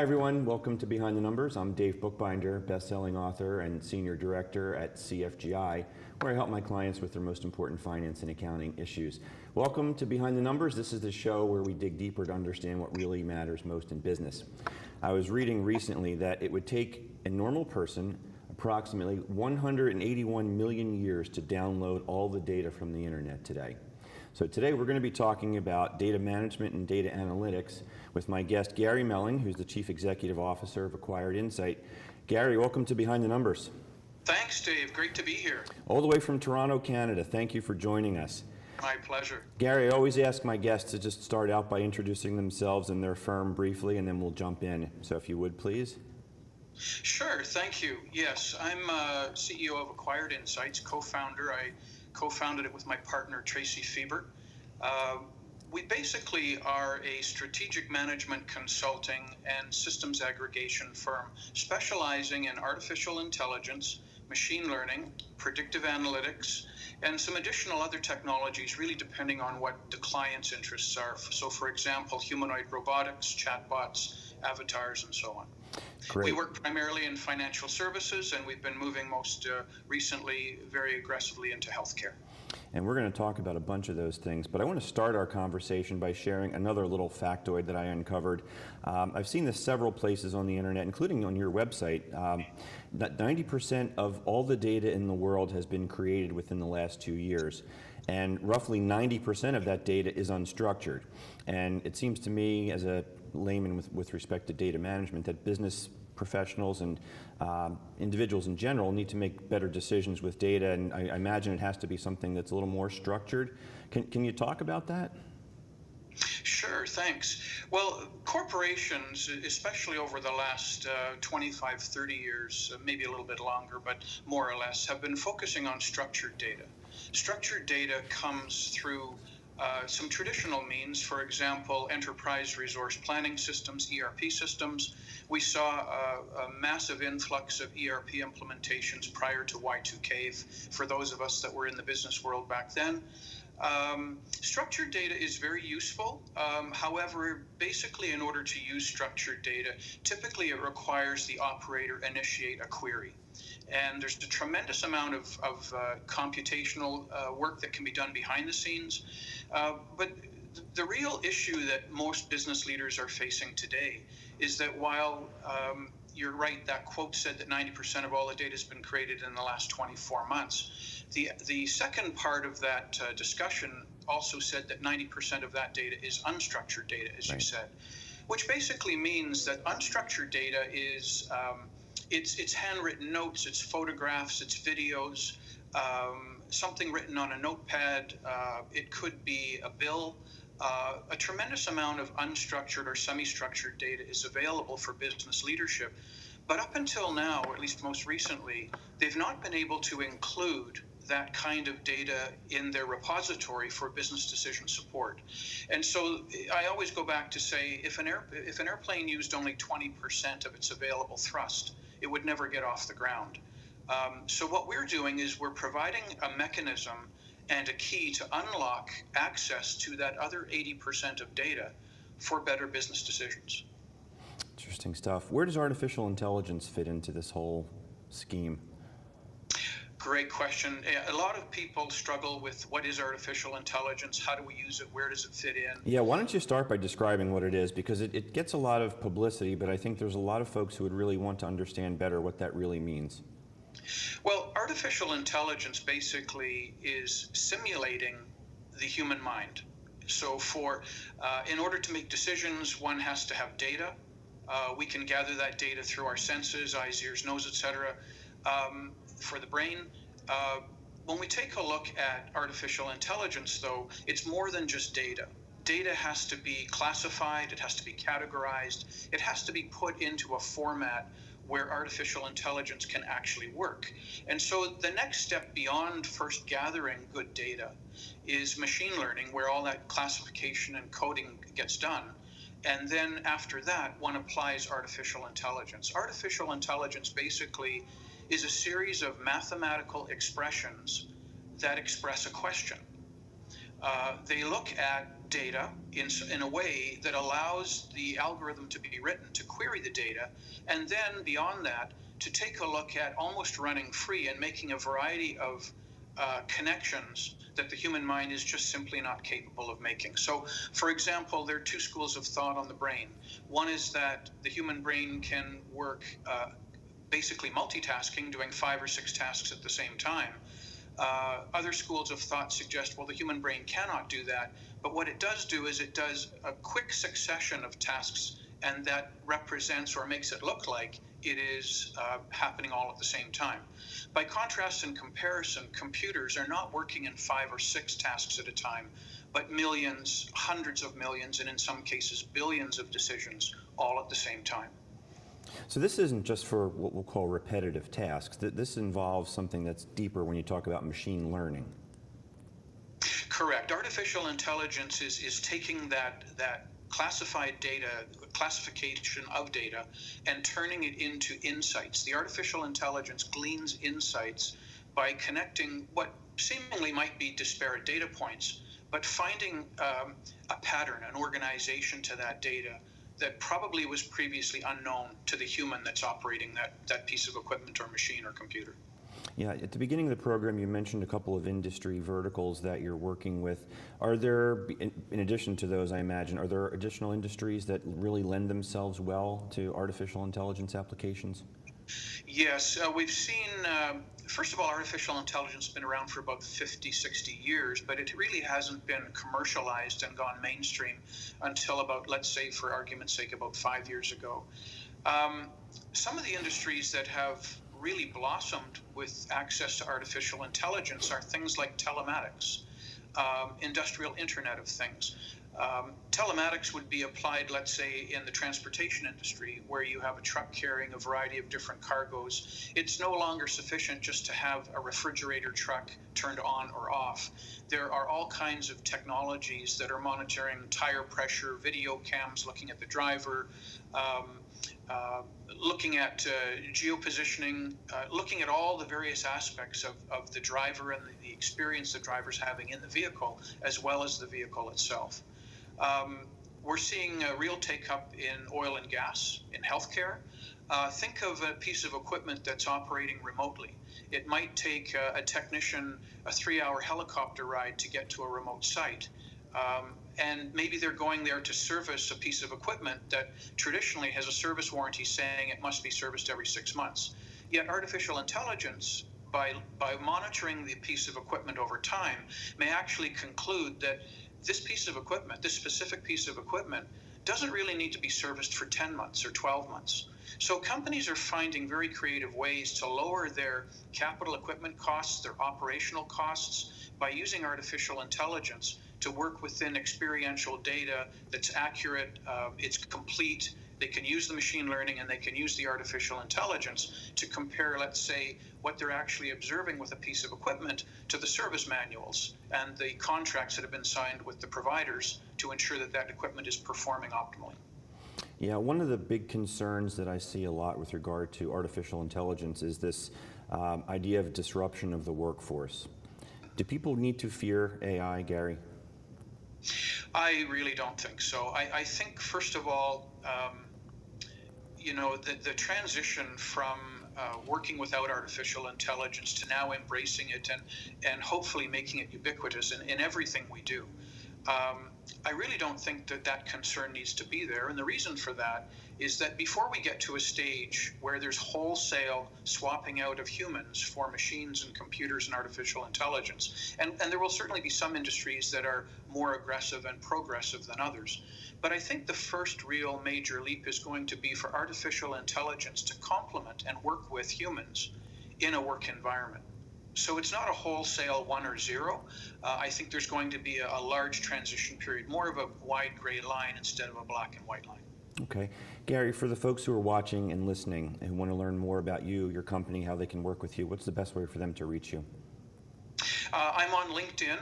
everyone, welcome to Behind the Numbers. I'm Dave Bookbinder, best-selling author and senior director at CFGI, where I help my clients with their most important finance and accounting issues. Welcome to Behind the Numbers. This is the show where we dig deeper to understand what really matters most in business. I was reading recently that it would take a normal person approximately 181 million years to download all the data from the internet today. So today we're going to be talking about data management and data analytics with my guest Gary Melling, who's the Chief Executive Officer of Acquired Insight. Gary, welcome to Behind the Numbers. Thanks, Dave. Great to be here. All the way from Toronto, Canada. Thank you for joining us. My pleasure. Gary, I always ask my guests to just start out by introducing themselves and their firm briefly, and then we'll jump in. So if you would, please. Sure. Thank you. Yes, I'm CEO of Acquired Insights, co-founder. I co-founded it with my partner, Tracy Fiebert. We basically are a strategic management consulting and systems aggregation firm specializing in artificial intelligence, machine learning, predictive analytics, and some additional other technologies, really depending on what the client's interests are. So, for example, humanoid robotics, chatbots, avatars, and so on. Great. We work primarily in financial services, and we've been moving most recently very aggressively into healthcare. And we're going to talk about a bunch of those things, but I want to start our conversation by sharing another little factoid that I uncovered. I've seen this several places on the internet, including on your website, that 90% of all the data in the world has been created within the last 2 years. And roughly 90% of that data is unstructured. And it seems to me, as a layman with respect to data management, that business professionals and individuals in general need to make better decisions with data, and I imagine it has to be something that's a little more structured. Can you talk about that? Sure, thanks. Well, corporations, especially over the last 25, 30 years, maybe a little bit longer, but more or less, have been focusing on structured data. Structured data comes through some traditional means, for example, enterprise resource planning systems, ERP systems. We saw a massive influx of ERP implementations prior to Y2K, for those of us that were in the business world back then. Structured data is very useful. However, basically, in order to use structured data, typically it requires the operator initiate a query. And there's a tremendous amount of computational work that can be done behind the scenes. But the real issue that most business leaders are facing today is that while you're right, that quote said that 90% of all the data has been created in the last 24 months. The second part of that discussion also said that 90% of that data is unstructured data, as you said, which basically means that unstructured data is it's handwritten notes, it's photographs, it's videos, something written on a notepad. It could be a bill. A tremendous amount of unstructured or semi-structured data is available for business leadership. But up until now, or at least most recently, they've not been able to include that kind of data in their repository for business decision support. And so I always go back to say, if an airplane used only 20% of its available thrust, it would never get off the ground. So what we're doing is we're providing a mechanism and a key to unlock access to that other 80% of data for better business decisions. Interesting stuff. Where does artificial intelligence fit into this whole scheme? Great question. A lot of people struggle with what is artificial intelligence, how do we use it, where does it fit in? Yeah, why don't you start by describing what it is, because it gets a lot of publicity, but I think there's a lot of folks who would really want to understand better what that really means. Well, artificial intelligence basically is simulating the human mind. So in order to make decisions, one has to have data. We can gather that data through our senses, eyes, ears, nose, etc. For the brain. When we take a look at artificial intelligence, though, it's more than just data. Data has to be classified, it has to be categorized, it has to be put into a format where artificial intelligence can actually work. And so the next step beyond first gathering good data is machine learning, where all that classification and coding gets done. And then after that, one applies artificial intelligence. Artificial intelligence basically is a series of mathematical expressions that express a question. They look at data in a way that allows the algorithm to be written to query the data, and then beyond that, to take a look at almost running free and making a variety of connections that the human mind is just simply not capable of making. So, for example, there are two schools of thought on the brain. One is that the human brain can work basically multitasking, doing 5 or 6 tasks at the same time. Other schools of thought suggest, well, the human brain cannot do that, but what it does do is it does a quick succession of tasks, and that represents or makes it look like it is happening all at the same time. By contrast and comparison, computers are not working in 5 or 6 tasks at a time, but millions, hundreds of millions, and in some cases billions of decisions all at the same time. So this isn't just for what we'll call repetitive tasks. This involves something that's deeper when you talk about machine learning. Correct. Artificial intelligence is taking that classified data, classification of data, and turning it into insights. The artificial intelligence gleans insights by connecting what seemingly might be disparate data points, but finding a pattern, an organization to that data that probably was previously unknown to the human that's operating that piece of equipment or machine or computer. Yeah, at the beginning of the program, you mentioned a couple of industry verticals that you're working with. Are there, in addition to those, I imagine, are there additional industries that really lend themselves well to artificial intelligence applications? Yes, we've seen, first of all, artificial intelligence has been around for about 50, 60 years, but it really hasn't been commercialized and gone mainstream until about, let's say, for argument's sake, about 5 years ago. Some of the industries that have really blossomed with access to artificial intelligence are things like telematics, industrial Internet of Things. Telematics would be applied, let's say, in the transportation industry, where you have a truck carrying a variety of different cargoes. It's no longer sufficient just to have a refrigerator truck turned on or off. There are all kinds of technologies that are monitoring tire pressure, video cams looking at the driver, looking at geopositioning, looking at all the various aspects of the driver and the experience the driver's having in the vehicle, as well as the vehicle itself. We're seeing a real take-up in oil and gas, in healthcare. Think of a piece of equipment that's operating remotely. It might take a technician a 3-hour helicopter ride to get to a remote site. And maybe they're going there to service a piece of equipment that traditionally has a service warranty saying it must be serviced every 6 months. Yet artificial intelligence, by monitoring the piece of equipment over time, may actually conclude that this piece of equipment, this specific piece of equipment, doesn't really need to be serviced for 10 months or 12 months. So companies are finding very creative ways to lower their capital equipment costs, their operational costs, by using artificial intelligence to work within experiential data that's accurate, it's complete. They can use the machine learning and they can use the artificial intelligence to compare, let's say, what they're actually observing with a piece of equipment to the service manuals and the contracts that have been signed with the providers to ensure that that equipment is performing optimally. Yeah, one of the big concerns that I see a lot with regard to artificial intelligence is this idea of disruption of the workforce. Do people need to fear AI, Gary? I really don't think so. I think, first of all, the transition from working without artificial intelligence to now embracing it and hopefully making it ubiquitous in everything we do. I really don't think that concern needs to be there. And the reason for that is that before we get to a stage where there's wholesale swapping out of humans for machines and computers and artificial intelligence, and there will certainly be some industries that are more aggressive and progressive than others. But I think the first real major leap is going to be for artificial intelligence to complement and work with humans in a work environment. So it's not a wholesale 1 or 0. I think there's going to be a large transition period, more of a wide gray line instead of a black and white line. Okay. Gary, for the folks who are watching and listening and want to learn more about you, your company, how they can work with you, what's the best way for them to reach you? I'm on LinkedIn,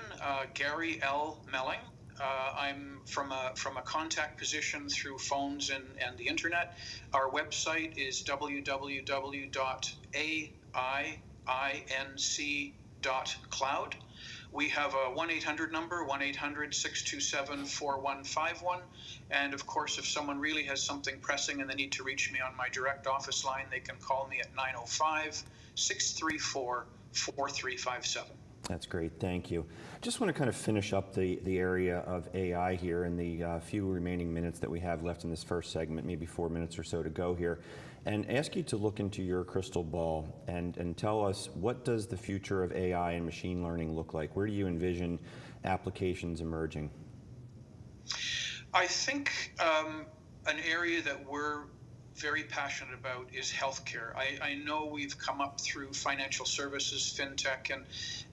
Gary L. Melling. I'm from a contact position through phones and the internet. Our website is www.ainc.cloud. We have a 1-800 number, 1-800-627-4151. And of course, if someone really has something pressing and they need to reach me on my direct office line, they can call me at 905-634-4357. That's great, thank you. Just want to kind of finish up the area of AI here in the few remaining minutes that we have left in this first segment, maybe 4 minutes or so to go here, and ask you to look into your crystal ball and tell us, what does the future of AI and machine learning look like? Where do you envision applications emerging? I think an area that we're very passionate about is healthcare. I know we've come up through financial services, fintech,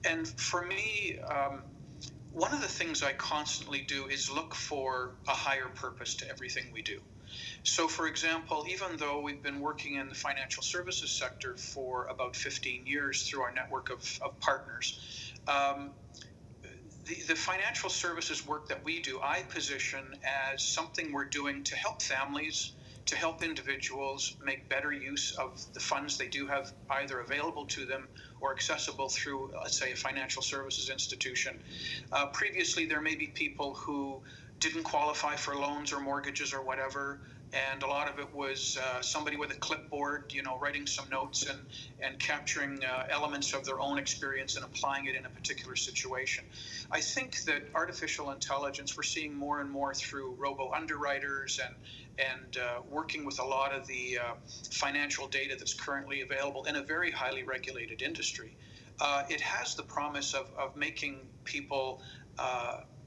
and for me, one of the things I constantly do is look for a higher purpose to everything we do. So, for example, even though we've been working in the financial services sector for about 15 years through our network of partners, the financial services work that we do, I position as something we're doing to help families, to help individuals make better use of the funds they do have either available to them or accessible through, let's say, a financial services institution. Previously, there may be people who didn't qualify for loans or mortgages or whatever, and a lot of it was somebody with a clipboard, writing some notes and capturing elements of their own experience and applying it in a particular situation. I think that artificial intelligence, we're seeing more and more through robo-underwriters and working with a lot of the financial data that's currently available in a very highly regulated industry. It has the promise of making people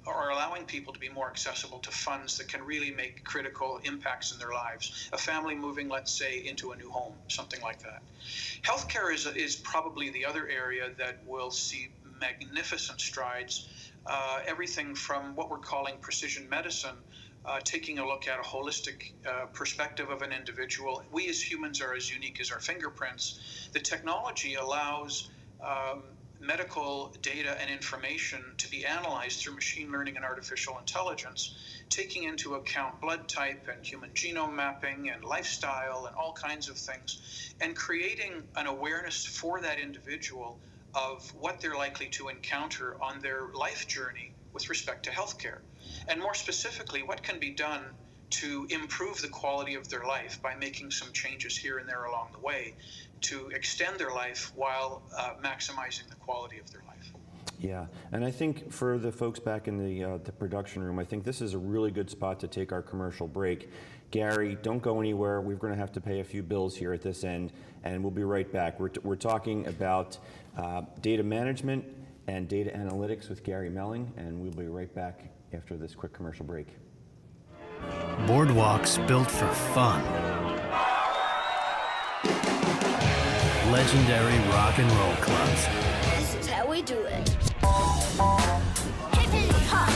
or allowing people to be more accessible to funds that can really make critical impacts in their lives. A family moving, let's say, into a new home, something like that. Healthcare is probably the other area that will see magnificent strides. Everything from what we're calling precision medicine, taking a look at a holistic perspective of an individual. We as humans are as unique as our fingerprints. The technology allows medical data and information to be analyzed through machine learning and artificial intelligence, taking into account blood type and human genome mapping and lifestyle and all kinds of things, and creating an awareness for that individual of what they're likely to encounter on their life journey with respect to healthcare. And more specifically, what can be done to improve the quality of their life by making some changes here and there along the way to extend their life while maximizing the quality of their life. Yeah, and I think for the folks back in the production room, I think this is a really good spot to take our commercial break. Gary, don't go anywhere. We're going to have to pay a few bills here at this end, and we'll be right back. We're talking about data management and data analytics with Gary Melling, and we'll be right back after this quick commercial break. Boardwalks built for fun. Legendary rock and roll clubs. This is how we do it. Hippity hop.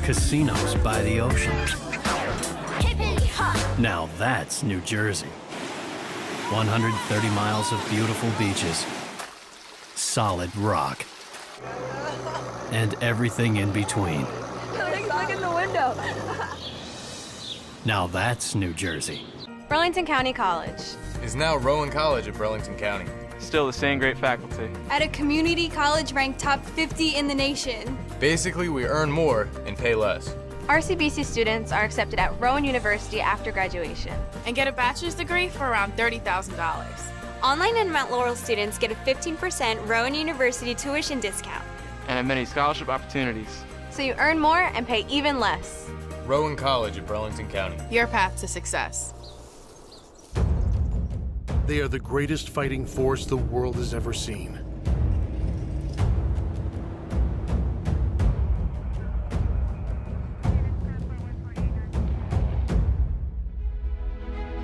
Casinos by the ocean. Hippity hop. Now that's New Jersey. 130 miles of beautiful beaches. Solid rock. And everything in between. Look in the window. Now that's New Jersey. Burlington County College. Is now Rowan College of Burlington County. Still the same great faculty. At a community college ranked top 50 in the nation. Basically, we earn more and pay less. RCBC students are accepted at Rowan University after graduation. And get a bachelor's degree for around $30,000. Online and Mount Laurel students get a 15% Rowan University tuition discount. And have many scholarship opportunities. So you earn more and pay even less. Rowan College of Burlington County. Your path to success. They are the greatest fighting force the world has ever seen.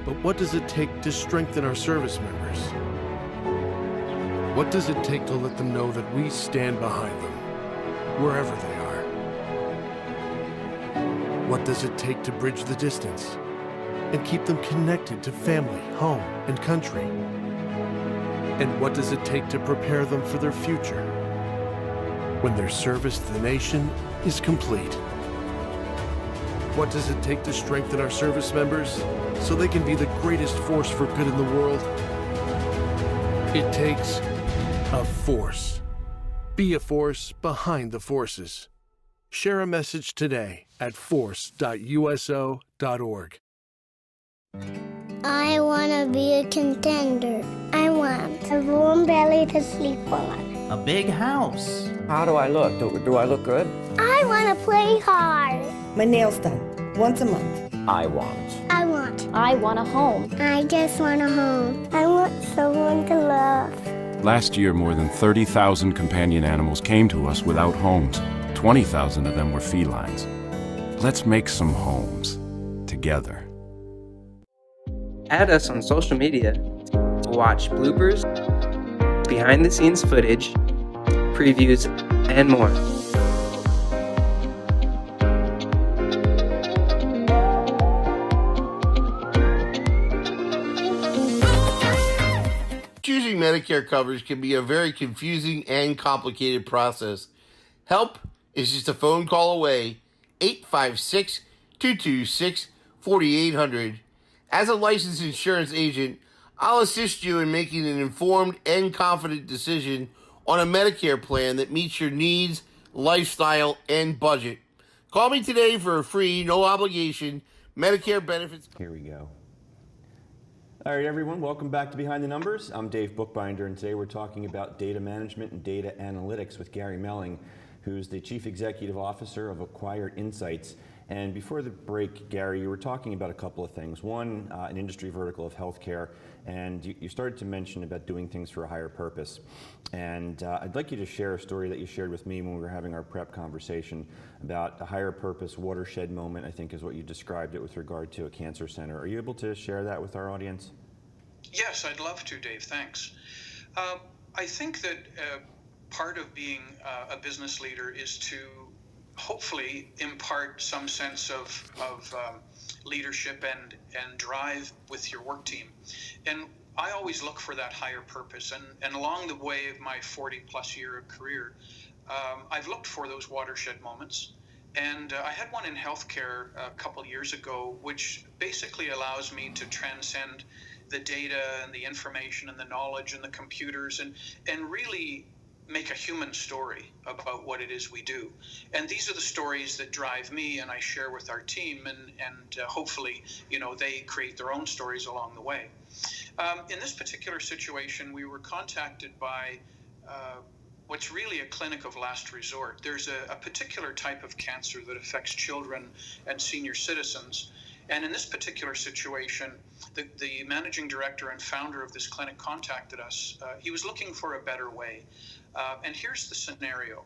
But what does it take to strengthen our service members? What does it take to let them know that we stand behind them, wherever they are? What does it take to bridge the distance and keep them connected to family, home, and country? And what does it take to prepare them for their future when their service to the nation is complete? What does it take to strengthen our service members so they can be the greatest force for good in the world? It takes a force. Be a force behind the forces. Share a message today at force.uso.org. I want to be a contender. I want a warm belly to sleep on. A big house. How do I look? Do I look good? I want to play hard. My nails done once a month. I want a home. I just want a home. I want someone to love. Last year, more than 30,000 companion animals came to us without homes. 20,000 of them were felines. Let's make some homes together. Add us on social media to watch bloopers, behind-the-scenes footage, previews, and more. Choosing Medicare coverage can be a very confusing and complicated process. Help is just a phone call away, 856-226-4800. As a licensed insurance agent, I'll assist you in making an informed and confident decision on a Medicare plan that meets your needs, lifestyle, and budget. Call me today for a free, no obligation Medicare benefits. Here we go. All right, everyone, welcome back to Behind the Numbers. I'm Dave Bookbinder, and today we're talking about data management and data analytics with Gary Melling, who's the Chief Executive Officer of Acquired Insights. And before the break, Gary, you were talking about a couple of things. One, an industry vertical of healthcare, and you started to mention about doing things for a higher purpose. And I'd like you to share a story that you shared with me when we were having our prep conversation about a higher purpose watershed moment, I think is what you described it with regard to a cancer center. Are you able to share that with our audience? Yes, I'd love to, Dave. Thanks. I think that part of being a business leader is to hopefully impart some sense of leadership and drive with your work team. And I always look for that higher purpose. And along the way of my 40-plus year career, I've looked for those watershed moments. And I had one in healthcare a couple years ago, which basically allows me to transcend the data and the information and the knowledge and the computers and really make a human story about what it is we do. And these are the stories that drive me and I share with our team, and hopefully, they create their own stories along the way. In this particular situation, we were contacted by what's really a clinic of last resort. There's a particular type of cancer that affects children and senior citizens. And in this particular situation, the managing director and founder of this clinic contacted us. He was looking for a better way. And here's the scenario.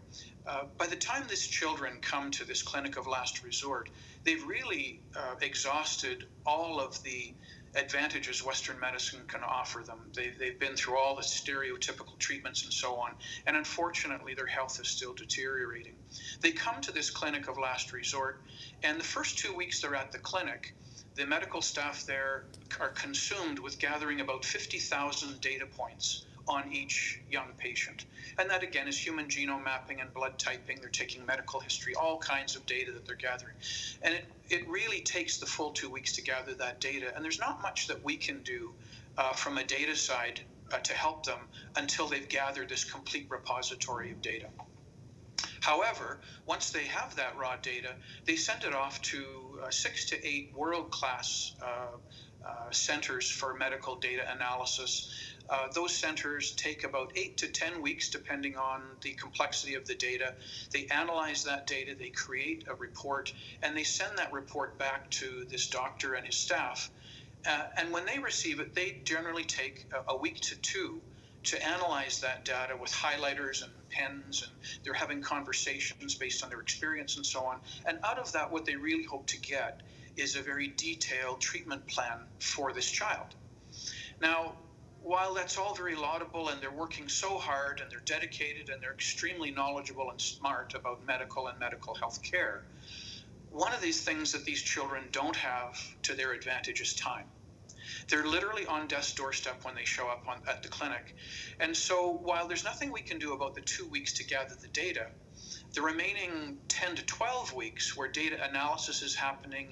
By the time these children come to this clinic of last resort, they've really exhausted all of the advantages Western medicine can offer them. They've been through all the stereotypical treatments and so on, and unfortunately their health is still deteriorating. They come to this clinic of last resort, and the first 2 weeks they're at the clinic, the medical staff there are consumed with gathering about 50,000 data points on each young patient. And that again is human genome mapping and blood typing. They're taking medical history, all kinds of data that they're gathering. And it really takes the full 2 weeks to gather that data. And there's not much that we can do from a data side to help them until they've gathered this complete repository of data. However, once they have that raw data, they send it off to 6 to 8 world-class centers for medical data analysis. Those centers take about 8 to 10 weeks, depending on the complexity of the data. They analyze that data, they create a report, and they send that report back to this doctor and his staff. And when they receive it, they generally take a week to 2 to analyze that data with highlighters and pens, and they're having conversations based on their experience and so on. And out of that, what they really hope to get is a very detailed treatment plan for this child. Now, while that's all very laudable and they're working so hard and they're dedicated and they're extremely knowledgeable and smart about medical and medical health care, one of these things that these children don't have to their advantage is time. They're literally on death's doorstep when they show up at the clinic. And so while there's nothing we can do about the 2 weeks to gather the data, the remaining 10 to 12 weeks where data analysis is happening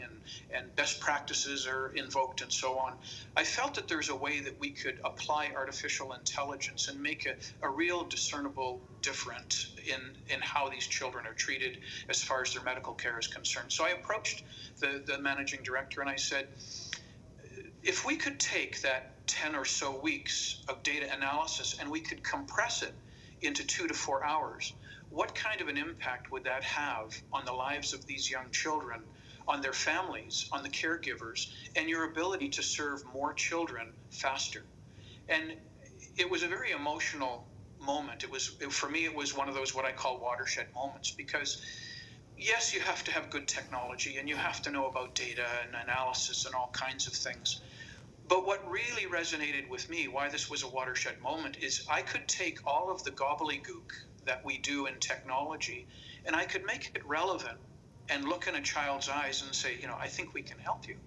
and best practices are invoked and so on, I felt that there's a way that we could apply artificial intelligence and make a real discernible difference in how these children are treated as far as their medical care is concerned. So I approached the managing director and I said, if we could take that 10 or so weeks of data analysis and we could compress it into 2 to 4 hours, what kind of an impact would that have on the lives of these young children, on their families, on the caregivers, and your ability to serve more children faster? And it was a very emotional moment. For me, it was one of those what I call watershed moments, because yes, you have to have good technology and you have to know about data and analysis and all kinds of things. But what really resonated with me, why this was a watershed moment, is I could take all of the gobbledygook that we do in technology and I could make it relevant and look in a child's eyes and say, I think we can help you.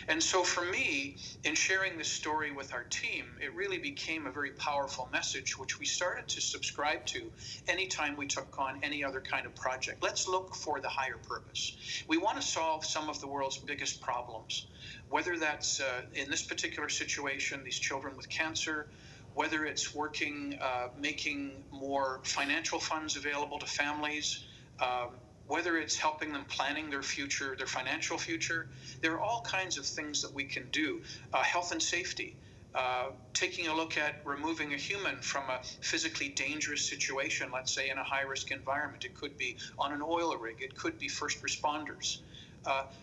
And so for me, in sharing this story with our team, it really became a very powerful message, which we started to subscribe to anytime we took on any other kind of project. Let's look for the higher purpose. We want to solve some of the world's biggest problems, whether that's in this particular situation, these children with cancer, whether it's working, making more financial funds available to families, whether it's helping them planning their future, their financial future. There are all kinds of things that we can do. Health and safety, taking a look at removing a human from a physically dangerous situation, let's say in a high-risk environment. It could be on an oil rig. It could be first responders.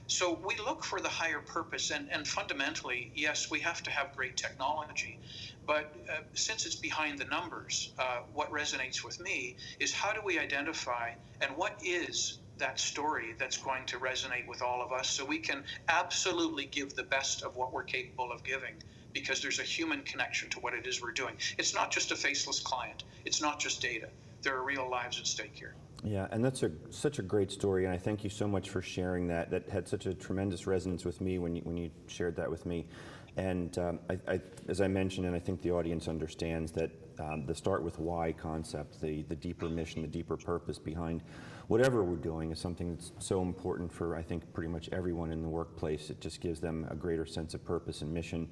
So we look for the higher purpose, and fundamentally, yes, we have to have great technology. But since it's behind the numbers, what resonates with me is how do we identify and what is that story that's going to resonate with all of us so we can absolutely give the best of what we're capable of giving, because there's a human connection to what it is we're doing. It's not just a faceless client. It's not just data. There are real lives at stake here. Yeah, and that's such a great story, and I thank you so much for sharing that. That had such a tremendous resonance with me when you shared that with me. And I, as I mentioned, and I think the audience understands that the start with why concept, the deeper mission, the deeper purpose behind whatever we're doing is something that's so important for, I think, pretty much everyone in the workplace. It just gives them a greater sense of purpose and mission.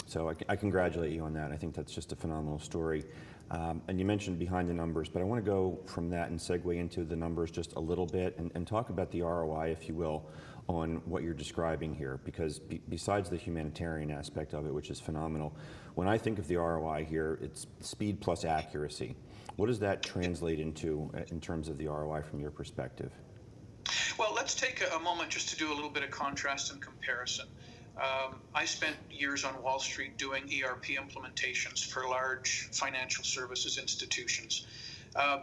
So I congratulate you on that. I think that's just a phenomenal story. And you mentioned behind the numbers, but I want to go from that and segue into the numbers just a little bit and talk about the ROI, if you will, on what you're describing here, because besides the humanitarian aspect of it, which is phenomenal, when I think of the ROI here, it's speed plus accuracy. What does that translate into in terms of the ROI from your perspective? Well, let's take a moment just to do a little bit of contrast and comparison. I spent years on Wall Street doing ERP implementations for large financial services institutions.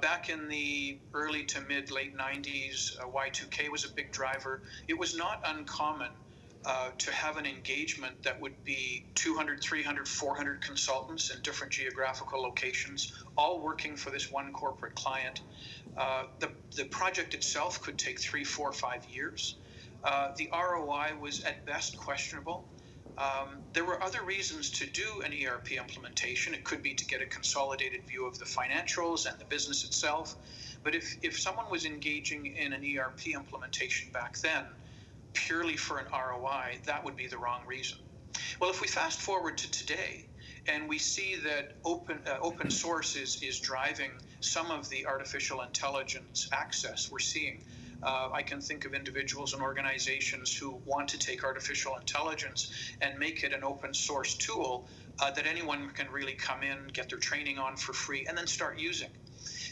Back in the early to late 90s, Y2K was a big driver. It was not uncommon to have an engagement that would be 200, 300, 400 consultants in different geographical locations, all working for this one corporate client. The project itself could take 3, 4, 5 years. The ROI was at best questionable. There were other reasons to do an ERP implementation. It could be to get a consolidated view of the financials and the business itself. But if someone was engaging in an ERP implementation back then, purely for an ROI, that would be the wrong reason. Well, if we fast forward to today, and we see that open source is driving some of the artificial intelligence access we're seeing. I can think of individuals and organizations who want to take artificial intelligence and make it an open source tool that anyone can really come in, get their training on for free, and then start using.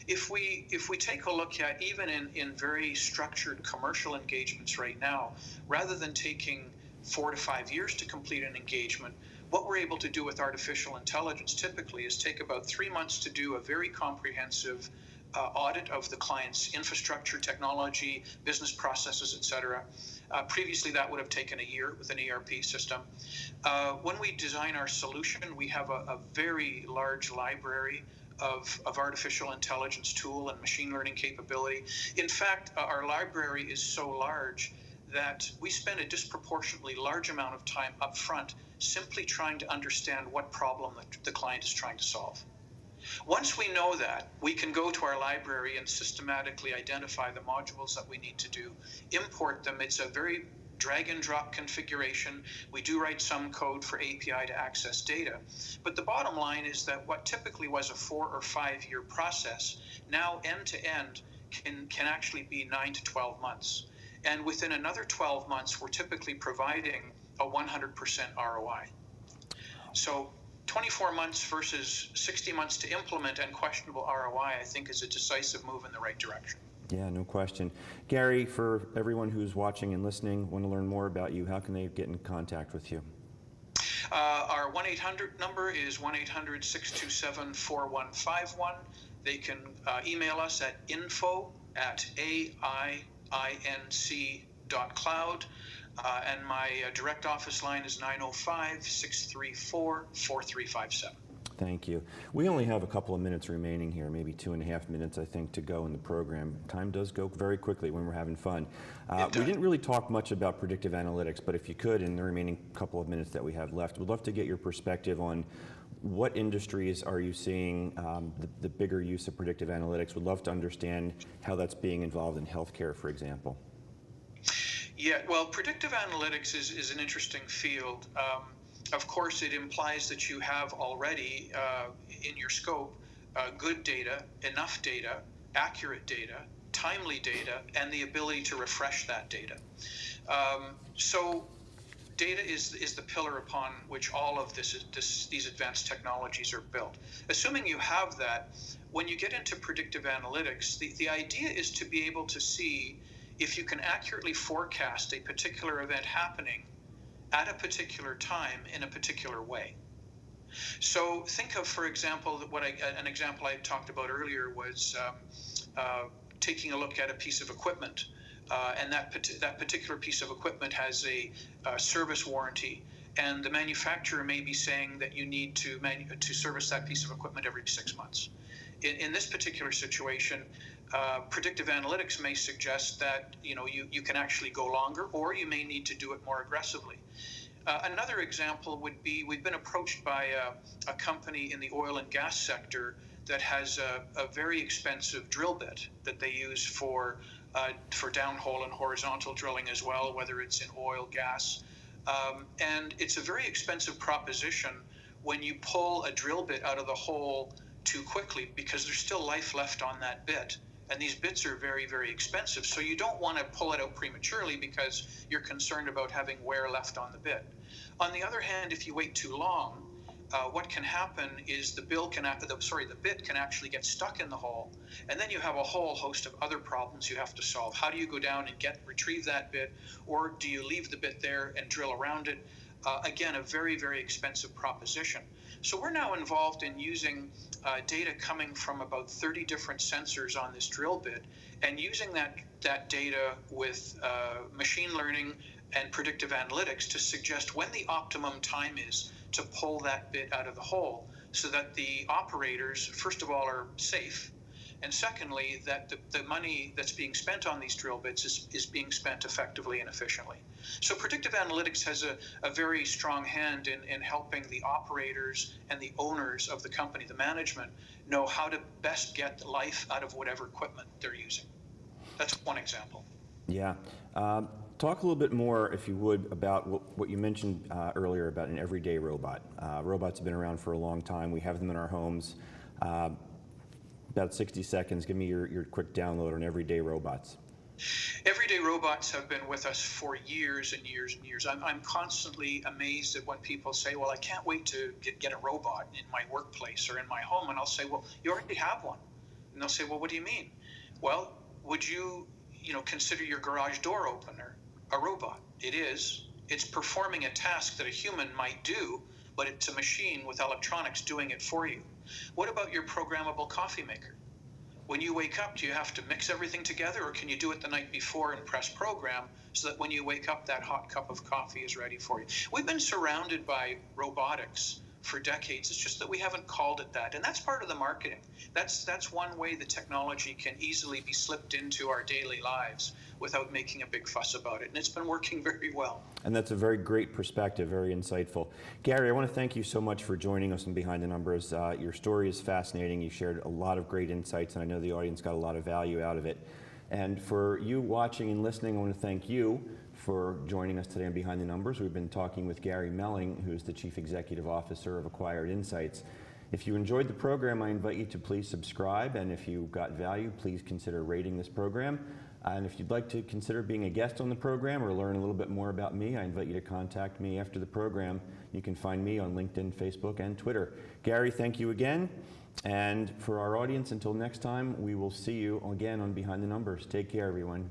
If we take a look at even in very structured commercial engagements right now, rather than taking 4 to 5 years to complete an engagement, what we're able to do with artificial intelligence typically is take about 3 months to do a very comprehensive audit of the client's infrastructure, technology, business processes, etc. Previously, that would have taken a year with an ERP system. When we design our solution, we have a very large library of artificial intelligence tool and machine learning capability. In fact, our library is so large that we spend a disproportionately large amount of time up front simply trying to understand what problem the client is trying to solve. Once we know that, we can go to our library and systematically identify the modules that we need to do, import them. It's a very drag and drop configuration. We do write some code for API to access data. But the bottom line is that what typically was a 4 or 5 year process, now end to end can actually be 9 to 12 months. And within another 12 months, we're typically providing a 100% ROI. So 24 months versus 60 months to implement and questionable ROI, I think, is a decisive move in the right direction. Yeah, no question. Gary, for everyone who's watching and listening, want to learn more about you, how can they get in contact with you? Our 1-800 number is 1-800-627-4151. They can email us at info@aiinc.cloud. And my direct office line is 905-634-4357. Thank you. We only have a couple of minutes remaining here, maybe 2.5 minutes, I think, to go in the program. Time does go very quickly when we're having fun. We didn't really talk much about predictive analytics, but if you could, in the remaining couple of minutes that we have left, we'd love to get your perspective on what industries are you seeing the bigger use of predictive analytics. We'd love to understand how that's being involved in healthcare, for example. Yeah, well, predictive analytics is an interesting field. Of course, it implies that you have already in your scope good data, enough data, accurate data, timely data, and the ability to refresh that data. So data is the pillar upon which all of these advanced technologies are built. Assuming you have that, when you get into predictive analytics, the idea is to be able to see if you can accurately forecast a particular event happening at a particular time in a particular way. So think of, for example, an example I talked about earlier was taking a look at a piece of equipment, and that particular piece of equipment has a service warranty, and the manufacturer may be saying that you need to service that piece of equipment every 6 months. In this particular situation, predictive analytics may suggest that you can actually go longer, or you may need to do it more aggressively. Another example would be, we've been approached by a company in the oil and gas sector that has a very expensive drill bit that they use for downhole and horizontal drilling as well, whether it's in oil, gas. And it's a very expensive proposition when you pull a drill bit out of the hole too quickly, because there's still life left on that bit. And these bits are very, very expensive. So you don't want to pull it out prematurely because you're concerned about having wear left on the bit. On the other hand, if you wait too long, what can happen is the bit can actually get stuck in the hole, and then you have a whole host of other problems you have to solve. How do you go down and retrieve that bit, or do you leave the bit there and drill around it? Again, a very, very expensive proposition. So we're now involved in using data coming from about 30 different sensors on this drill bit, and using that data with machine learning and predictive analytics to suggest when the optimum time is to pull that bit out of the hole, so that the operators, first of all, are safe, and secondly, that the money that's being spent on these drill bits is being spent effectively and efficiently. So predictive analytics has a very strong hand in helping the operators and the owners of the company, the management, know how to best get the life out of whatever equipment they're using. That's one example. Yeah. Talk a little bit more, if you would, about what you mentioned earlier about an everyday robot. Robots have been around for a long time. We have them in our homes. About 60 seconds, give me your quick download on everyday robots. Everyday robots have been with us for years and years and years. I'm constantly amazed at when people say, well, I can't wait to get a robot in my workplace or in my home. And I'll say, well, you already have one. And they'll say, well, what do you mean? Well, would you consider your garage door opener a robot? It is. It's performing a task that a human might do, but it's a machine with electronics doing it for you. What about your programmable coffee maker? When you wake up, do you have to mix everything together, or can you do it the night before and press program so that when you wake up, that hot cup of coffee is ready for you? We've been surrounded by robotics for decades. It's just that we haven't called it that. And that's part of the marketing. That's one way the technology can easily be slipped into our daily lives. without making a big fuss about it. And it's been working very well. And that's a very great perspective, very insightful. Gary, I want to thank you so much for joining us on Behind the Numbers. Your story is fascinating. You shared a lot of great insights, and I know the audience got a lot of value out of it. And for you watching and listening, I want to thank you for joining us today on Behind the Numbers. We've been talking with Gary Melling, who's the Chief Executive Officer of Acquired Insights. If you enjoyed the program, I invite you to please subscribe, and if you got value, please consider rating this program. And if you'd like to consider being a guest on the program or learn a little bit more about me, I invite you to contact me after the program. You can find me on LinkedIn, Facebook, and Twitter. Gary, thank you again. And for our audience, until next time, we will see you again on Behind the Numbers. Take care, everyone.